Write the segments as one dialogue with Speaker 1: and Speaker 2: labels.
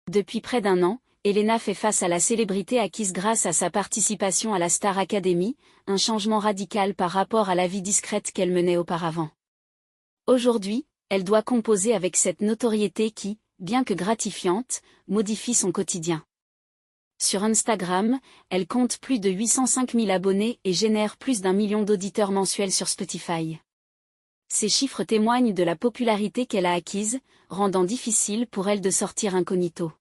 Speaker 1: Depuis près d'un an, Elena fait face à la célébrité acquise grâce à sa participation à la Star Academy, un changement radical par rapport à la vie discrète qu'elle menait auparavant. Aujourd'hui, elle doit composer avec cette notoriété qui, bien que gratifiante, modifie son quotidien. Sur Instagram, elle compte plus de 805 000 abonnés et génère plus d'1 million d'auditeurs mensuels sur Spotify. Ces chiffres témoignent de la popularité qu'elle a acquise, rendant difficile pour elle de sortir incognito.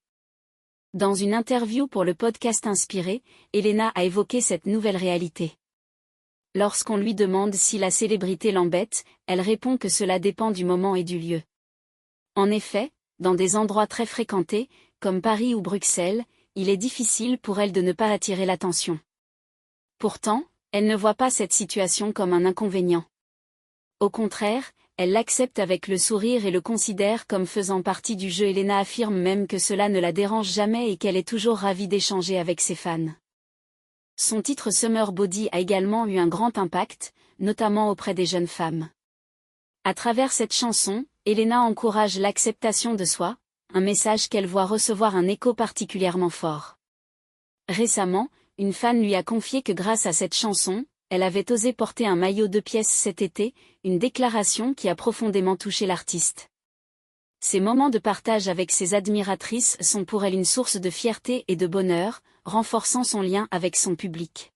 Speaker 1: Dans une interview pour le podcast Inspiré, Elena a évoqué cette nouvelle réalité. Lorsqu'on lui demande si la célébrité l'embête, elle répond que cela dépend du moment et du lieu. En effet, dans des endroits très fréquentés, comme Paris ou Bruxelles, il est difficile pour elle de ne pas attirer l'attention. Pourtant, elle ne voit pas cette situation comme un inconvénient. Au contraire, elle l'accepte avec le sourire et le considère comme faisant partie du jeu. Elena affirme même que cela ne la dérange jamais et qu'elle est toujours ravie d'échanger avec ses fans. Son titre Summer Body a également eu un grand impact, notamment auprès des jeunes femmes. À travers cette chanson, Elena encourage l'acceptation de soi, un message qu'elle voit recevoir un écho particulièrement fort. Récemment, une fan lui a confié que grâce à cette chanson, elle avait osé porter un maillot 2 pièces cet été, une déclaration qui a profondément touché l'artiste. Ces moments de partage avec ses admiratrices sont pour elle une source de fierté et de bonheur, renforçant son lien avec son public.